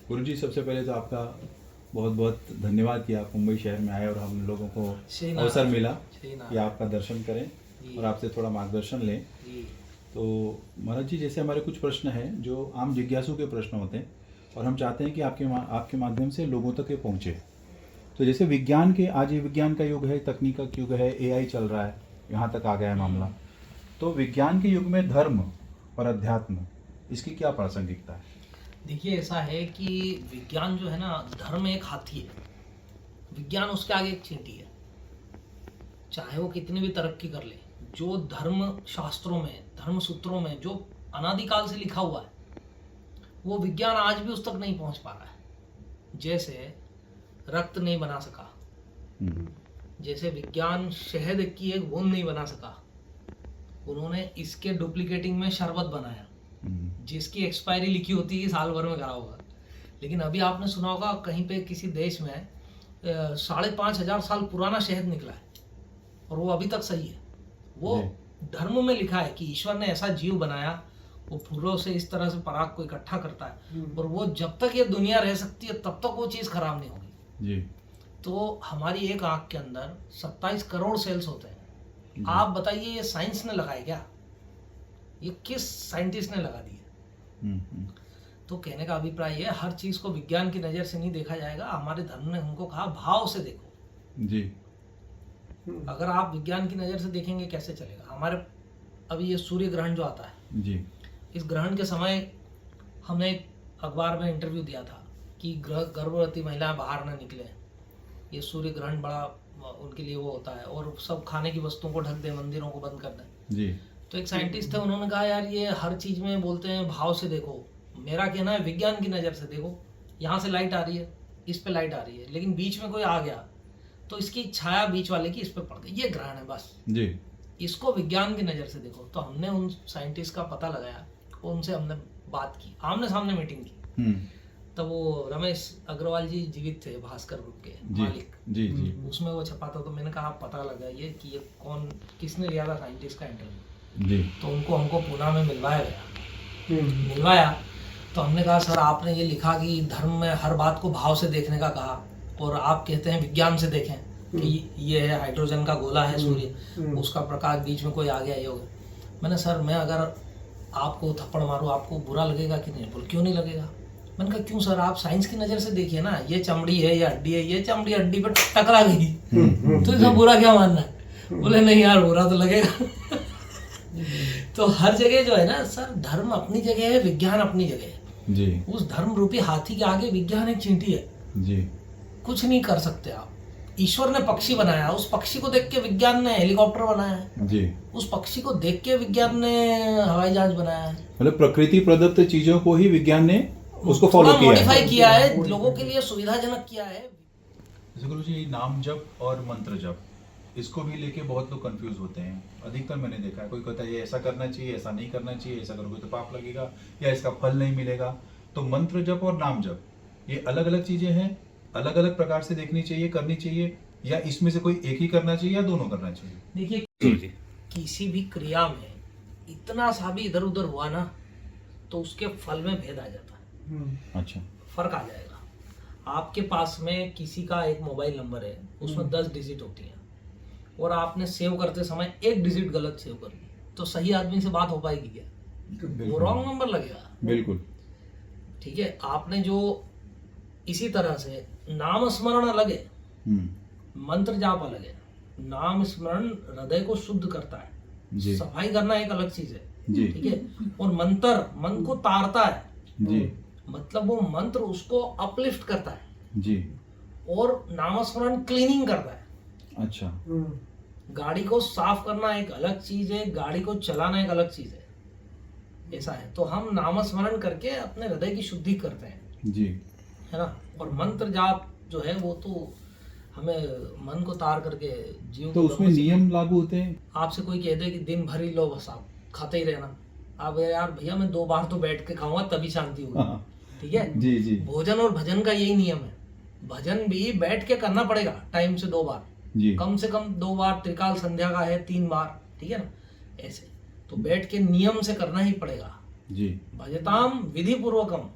गुरुजी, सबसे पहले तो आपका बहुत बहुत धन्यवाद कि आप मुंबई शहर में आए और हम लोगों को अवसर मिला कि आपका दर्शन करें और आपसे थोड़ा मार्गदर्शन लें। तो महाराज जी, जैसे हमारे कुछ प्रश्न हैं जो आम जिज्ञासु के प्रश्न होते हैं और हम चाहते हैं कि आपके माध्यम से लोगों तक ये पहुँचे। तो जैसे विज्ञान के, आज ये विज्ञान का युग है, तकनीक का युग है, एआई चल रहा है, यहाँ तक आ गया है मामला। तो विज्ञान के युग में धर्म और अध्यात्म, इसकी क्या प्रासंगिकता है? देखिए, ऐसा है कि विज्ञान जो है ना, धर्म एक हाथी है, विज्ञान उसके आगे एक चींटी है। चाहे वो कितनी भी तरक्की कर ले, जो धर्म शास्त्रों में, धर्म सूत्रों में जो अनादिकाल से लिखा हुआ है, वो विज्ञान आज भी उस तक नहीं पहुंच पा रहा है। जैसे रक्त नहीं बना सका, जैसे विज्ञान शहद की एक बूंद नहीं बना सका, उन्होंने इसके डुप्लीकेटिंग में शरबत बनाया जिसकी एक्सपायरी लिखी होती है साल भर में करा होगा। लेकिन अभी आपने सुना होगा कहीं पे किसी देश में 5,500 साल पुराना शहद निकला है और वो अभी तक सही है। वो धर्म में लिखा है कि ईश्वर ने ऐसा जीव बनाया, वो फूलों से इस तरह से पराग को इकट्ठा करता है और वो जब तक ये दुनिया रह सकती है तब तक वो चीज़ खराब नहीं होगी जी। तो हमारी एक आंख के अंदर 27 करोड़ सेल्स होते हैं। आप बताइए, ये साइंस ने लगाए क्या? ये किस साइंटिस्ट ने लगा दिए? तो कहने का अभिप्राय है, हर चीज को विज्ञान की नजर से नहीं देखा जाएगा। हमारे धर्म ने हमको कहा भाव से देखो जी। अगर आप विज्ञान की नजर से देखेंगे कैसे चलेगा? हमारे अभी ये सूर्य ग्रहण जो आता है जी, इस ग्रहण के समय हमने एक अखबार में इंटरव्यू दिया था कि गर्भवती महिलाएं बाहर ना निकले, ये सूर्य ग्रहण बड़ा उनके लिए वो होता है, और सब खाने की वस्तुओं को ढक दें, मंदिरों को बंद कर दें जी। तो एक साइंटिस्ट थे, उन्होंने कहा यार ये हर चीज में बोलते हैं भाव से देखो, मेरा कहना है विज्ञान की नज़र से देखो। यहाँ से लाइट आ रही है, इस पे लाइट आ रही है, लेकिन बीच में कोई आ गया तो इसकी छाया बीच वाले की इस पे पड़ गई, ये ग्रहण है बस जी। इसको विज्ञान की नज़र से देखो। तो हमने उन साइंटिस्ट का पता लगाया, उनसे हमने बात की, आमने सामने मीटिंग की। तो वो रमेश अग्रवाल जी जीवित थे, भास्कर ग्रुप के मालिक जी जी। उसमें वो छपा था। तो मैंने कहा आप पता लगाइए कि ये कौन, किसने लिया था साइंटिस्ट का इंटरव्यू जी। तो उनको हमको पुणे में मिलवाया गया। मिलवाया तो हमने कहा सर आपने ये लिखा कि धर्म में हर बात को भाव से देखने का कहा, और आप कहते हैं विज्ञान से देखें कि ये है हाइड्रोजन का गोला है सूर्य, उसका प्रकाश बीच में कोई आ गया, ये हो गया। मैंने सर मैं अगर आपको थप्पड़ मारूं आपको बुरा लगेगा कि नहीं? बोल क्यों नहीं लगेगा? मैंने कहा क्यों सर, आप साइंस की नज़र से देखिए ना, ये चमड़ी है, ये हड्डी है, ये चमड़ी हड्डी पर टकरा गई तो इसमें बुरा क्या मानना है? बोले नहीं यार बुरा तो लगेगा। तो हर जगह जो है ना सर, धर्म अपनी जगह है, विज्ञान अपनी जगह है जी। उस धर्म रूपी हाथी के आगे विज्ञान एक चींटी है जी। कुछ नहीं कर सकते आप। ईश्वर ने पक्षी बनाया, उस पक्षी को देख के विज्ञान ने हेलीकॉप्टर बनाया है जी। उस पक्षी को देख के विज्ञान ने हवाई जहाज बनाया है। मतलब प्रकृति प्रदत्त चीजों को ही विज्ञान ने उसको फॉलो किया, मॉडिफाई किया है, लोगों के लिए सुविधाजनक किया है। गुरु जी, नाम जप और मंत्र जप, इसको भी लेके बहुत लोग कंफ्यूज होते हैं। अधिकतर मैंने देखा है, कोई कहता है ये ऐसा करना चाहिए, ऐसा नहीं करना चाहिए, ऐसा करोगे तो पाप लगेगा या इसका फल नहीं मिलेगा। तो मंत्र जप और नाम जप ये अलग अलग चीजें हैं, अलग अलग प्रकार से देखनी चाहिए, करनी चाहिए, या इसमें से कोई एक ही करना चाहिए या दोनों करना चाहिए? देखिए, किसी भी क्रिया में इतना सा भी इधर उधर हुआ ना तो उसके फल में भेद आ जाता है। अच्छा, फर्क आ जाएगा। आपके पास में किसी का एक मोबाइल नंबर है, उसमें 10 डिजिट होती है, और आपने सेव करते समय एक डिजिट गलत सेव कर दी, तो सही आदमी से बात हो पाएगी क्या? वो रॉन्ग नंबर लगेगा। बिल्कुल ठीक है। आपने जो इसी तरह से नाम स्मरण अलग है, मंत्र जाप अलग है। नाम स्मरण हृदय को शुद्ध करता है जी। सफाई करना एक अलग चीज है जी। ठीक है। और मंत्र मन को तारता है जी, मतलब वो मंत्र उसको अपलिफ्ट करता है जी। और नामस्मरण क्लीनिंग करता है। अच्छा, गाड़ी को साफ करना एक अलग चीज है, गाड़ी को चलाना एक अलग चीज है, ऐसा है। तो हम नामस्मरण करके अपने हृदय की शुद्धि करते हैं जी, है ना। और मंत्र जाप जो है वो तो हमें मन को तार करके जीव। तो उसमें नियम लागू होते हैं। आपसे कोई कह दे कि दिन भर ही लो बस आप खाते ही रहना, आप यार भैया मैं 2 बार तो बैठ के खाऊंगा तभी शांति होगी। ठीक है जी जी। भोजन और भजन का यही नियम है, भजन भी बैठ के करना पड़ेगा टाइम से 2 बार जी। कम से कम 2 बार, त्रिकाल संध्या का है 3 बार, ठीक है ना, ऐसे तो बैठ के नियम से करना ही पड़ेगा जी। भजताम विधि पूर्वकम,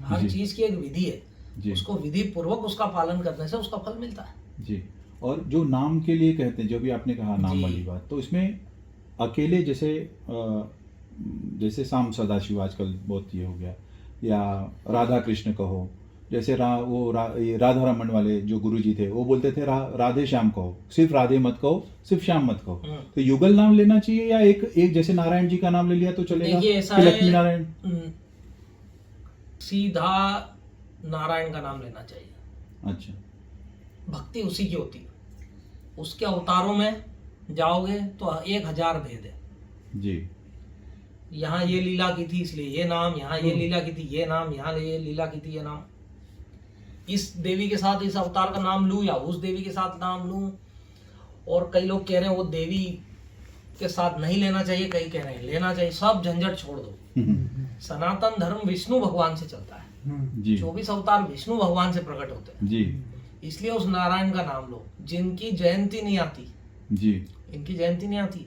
हर जी। चीज की एक विधि है, जी उसको विधि पूर्वक उसका पालन करने से उसका फल मिलता है। जी। और जो नाम के लिए कहते हैं, जो भी आपने कहा नाम जी। वाली बात, तो इसमें अकेले जैसे जैसे श्याम सदाशिव आजकल बहुत ये हो गया, या राधा कृष्ण कहो, जैसे ये राधा रमन वाले जो गुरुजी थे वो बोलते थे राधे श्याम कहो, सिर्फ राधे मत कहो, सिर्फ श्याम मत कहो। तो युगल नाम लेना चाहिए, या एक एक जैसे नारायण जी का नाम ले लिया तो चलेगा? देखिए ऐसा कि है, लक्ष्मी नारायण? सीधा नारायण का नाम लेना चाहिए। अच्छा। भक्ति उसी की होती है, उसके अवतारों में जाओगे तो 1000 भेद है। जी। यहाँ ये लीला की थी इसलिए ये नाम, यहाँ ये लीला की थी ये नाम, यहाँ ये लीला की थी ये नाम। इस देवी के साथ इस अवतार का नाम लूं या उस देवी के साथ नाम लूं। और कई लोग कह रहे हैं वो देवी के साथ नहीं लेना चाहिए, कई कह रहे हैं लेना चाहिए। सब झंझट छोड़ दो। सनातन धर्म विष्णु भगवान से चलता है। जी। 24 अवतार विष्णु भगवान से प्रकट होते हैं। जी। इसलिए उस नारायण का नाम लो। जिनकी जयंती नहीं आती, जी। इनकी जयंती नहीं आती,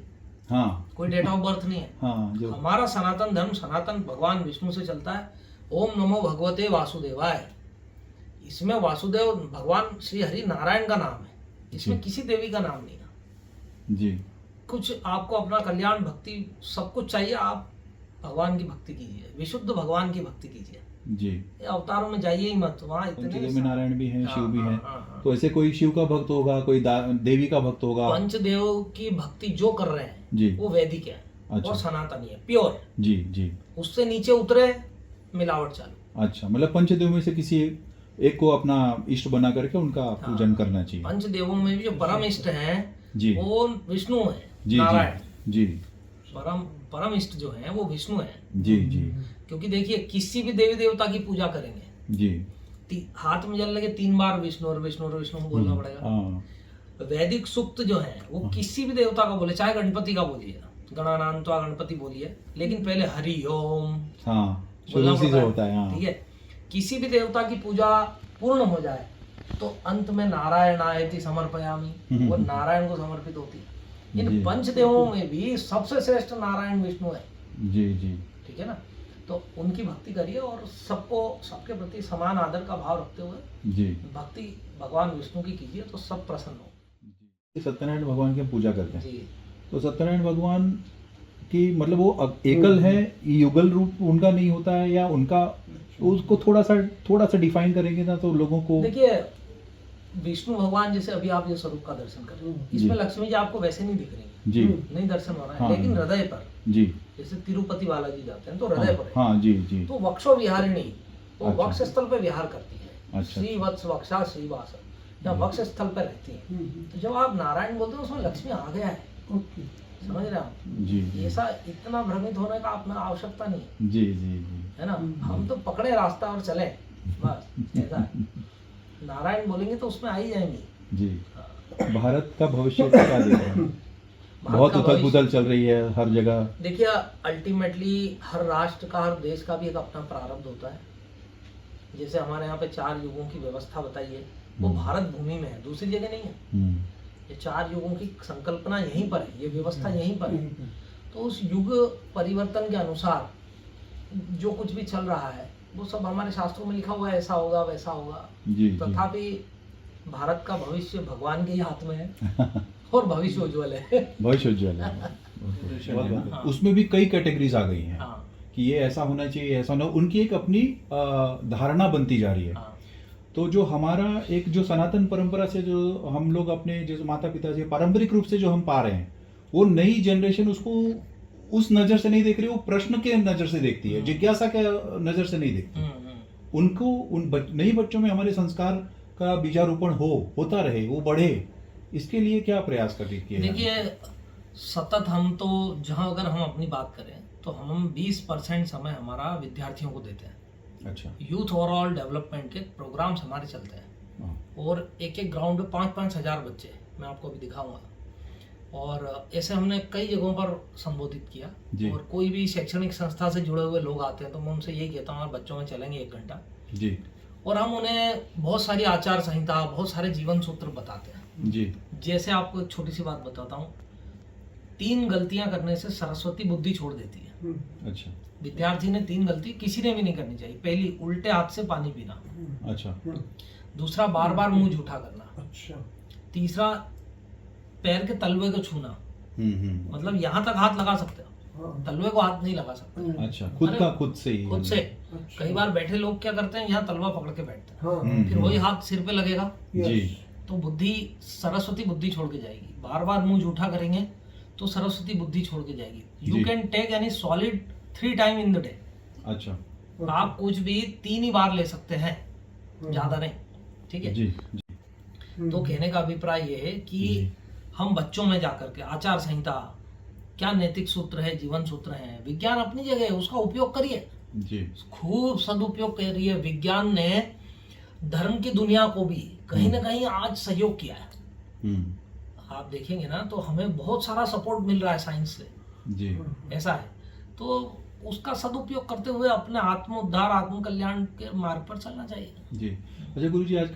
हाँ। कोई डेट ऑफ बर्थ नहीं है। हाँ, जो हमारा सनातन धर्म सनातन भगवान विष्णु से चलता है। ओम नमो भगवते वासुदेवाय। इसमें वासुदेव भगवान श्री हरि नारायण का नाम है, इसमें किसी देवी का नाम नहीं है। जी। कुछ आपको अपना कल्याण भक्ति सब कुछ चाहिए, आप भगवान की भक्ति कीजिए, विशुद्ध भगवान की भक्ति कीजिए। जी। ये अवतारों में जाइए ही मत, वहाँ इतने पंचदेव में नारायण भी हैं, शिव भी हैं। हाँ। तो ऐसे कोई शिव का भक्त होगा, कोई देवी का भक्त होगा। पंचदेव की भक्ति जो कर रहे हैं जी। वो वैदिक है। अच्छा। और सनातनी है, प्योर। जी। जी। उससे नीचे उतरे मिलावट चालू। अच्छा, मतलब पंचदेव में से किसी एक को अपना इष्ट बना करके उनका पूजन करना चाहिए। पंचदेवों में भी जो परम इष्ट हैं जी। वो विष्णु है, जी। नारायण। जी। परम इष्ट जो है वो विष्णु है। जी। जी। क्योंकि देखिए किसी भी देवी देवता की पूजा करेंगे, जी। हाथ में जल लगे 3 बार विष्णु और विष्णु और विष्णु बोलना पड़ेगा। हाँ। वैदिक सूक्त जो है वो किसी भी देवता का बोले, चाहे गणपति का बोलिए, गणानान्त्वा गणपति बोलिए, लेकिन पहले हरि ओम हाँ, बोलना शुरू से पड़ता होता है। हाँ। ठीक है। किसी भी देवता की पूजा पूर्ण हो जाए तो अंत में नारायण आयति समर्पयामि, वो नारायण को समर्पित होती है। इन जी। पंचदेवों में भी सबसे श्रेष्ठ नारायण विष्णु है। जी। जी। ठीक है ना। तो उनकी भक्ति करिए और सबको सबके प्रति समान आदर का भाव रखते हुए जी। भक्ति भगवान विष्णु की कीजिए तो सब प्रसन्न हो। सत्यनारायण भगवान की हम पूजा करते हैं, जी। तो सत्यनारायण भगवान की मतलब वो एकल है, युगल रूप उनका नहीं होता है, या उनका उसको थोड़ा सा डिफाइन करेंगे ना तो लोगों को। देखिए विष्णु भगवान जैसे अभी आप जो स्वरूप का दर्शन कर रहे हैं, इसमें लक्ष्मी जी आपको वैसे नहीं दिख रही जी। नहीं दर्शन हो रहा है। हाँ। लेकिन हृदय पर, जी। जैसे तिरुपति बालाजी जाते हैं तो हृदय पर है। हाँ। जी। जी। तो वक्षो विहारिणी वो अच्छा। वक्ष स्थल पर विहार करती है। अच्छा। श्री वत्स वक्षा श्रीवास, या वक्ष स्थल पर रहती है। तो जब आप नारायण बोलते हैं उसमें लक्ष्मी आ गया है, समझ रहे हैं आप? जी। ऐसा इतना भ्रमित होने का अपना आवश्यकता नहीं है। जी। जी। जी। है ना। हम तो पकड़े रास्ता और चले बस, ऐसा है। नारायण बोलेंगे तो उसमें आ ही जाएंगे। जी। भारत का भविष्य क्या देख रहे हैं? बहुत उथल पुथल चल रही है हर जगह। देखिए अल्टीमेटली हर राष्ट्र का, हर देश का भी एक अपना प्रारब्ध होता है। जैसे हमारे यहाँ पे 4 युगों की व्यवस्था बताई है, वो भारत भूमि में है, दूसरी जगह नहीं है। ये 4 युगों की संकल्पना यहीं पर है, ये व्यवस्था यहीं पर है। तो उस युग परिवर्तन के अनुसार जो कुछ भी चल रहा है वो सब हमारे शास्त्रों में लिखा हुआ है, ऐसा होगा वैसा होगा। तथापि भारत का भविष्य भगवान के ही हाथ में है और भविष्य उज्ज्वल है। भविष्य उज्ज्वल है। उसमें भी कई कैटेगरीज आ गई हैं। हाँ। कि ये ऐसा होना चाहिए, ऐसा होना, उनकी एक अपनी धारणा बनती जा रही है। हाँ। तो जो हमारा एक जो सनातन परंपरा से जो हम लोग अपने जो माता पिता से पारंपरिक रूप से जो हम पा रहे हैं, वो नई जनरेशन उसको उस नजर से नहीं देख रही, वो प्रश्न के नजर से देखती है, जिज्ञासा के नजर से नहीं देखती। उनको उन नई बच्चों में हमारे संस्कार का बीजारोपण होता रहे, वो बढ़े, इसके लिए क्या प्रयास कर रही है? देखिए सतत हम तो जहां अगर हम अपनी बात करें तो हम 20% समय हमारा विद्यार्थियों को देते हैं। अच्छा। यूथ ओवरऑल डेवलपमेंट के प्रोग्राम्स हमारे चलते हैं और एक ग्राउंड पे 5-5 हजार बच्चे, मैं आपको अभी दिखाऊंगा। और ऐसे हमने कई जगहों पर संबोधित किया। और कोई भी शैक्षणिक संस्था से जुड़े हुए लोग आते हैं तो मैं उनसे यही कहता हूँ बच्चों में चलेंगे 1 घंटा जी। और हम उन्हें बहुत सारी आचार संहिता, बहुत सारे जीवन सूत्र बताते हैं जी। जैसे आपको एक छोटी सी बात बताता हूँ, 3 गलतियां करने से सरस्वती बुद्धि छोड़ देती है। अच्छा। विद्यार्थी ने 3 गलती किसी ने भी नहीं करनी चाहिए। पहली, उल्टे हाथ से पानी पीना। अच्छा। दूसरा, बार बार मुंह झूठा करना। अच्छा। तीसरा, पैर के तलवे को छूना। मतलब यहाँ तक हाथ लगा सकते हो, तलवे को हाथ नहीं लगा सकते। अच्छा, खुद का खुद से ही। खुद से। कई बार बैठे लोग क्या करते हैं, यहाँ तलवा पकड़ के बैठते हैं, फिर वही हाथ सिर पे लगेगा जी। तो बुद्धि, सरस्वती बुद्धि छोड़ के जाएगी। बार बार मुंह झूठा करेंगे तो सरस्वती बुद्धि छोड़ के जाएगी। You can take any solid 3 time in the day. अच्छा। आप कुछ भी 3 ही बार ले सकते हैं, ज्यादा नहीं। ठीक है जी। तो कहने का अभिप्राय ये है कि हम बच्चों में जाकर के आचार संहिता, क्या नैतिक सूत्र है, जीवन सूत्र है, विज्ञान अपनी जगह है, उसका उपयोग करिए जी। खूब सदुपयोग करिए। विज्ञान ने धर्म की दुनिया को भी कहीं ना कहीं आज सहयोग किया है। आप देखेंगे ना तो हमें बहुत सारा सपोर्ट मिल रहा है साइंस से जी। ऐसा है, तो उसका सदुपयोग करते हुए अपने आत्म उद्धार, आत्म कल्याण के मार्ग पर चलना चाहिए। जी। अच्छा गुरु जी, आज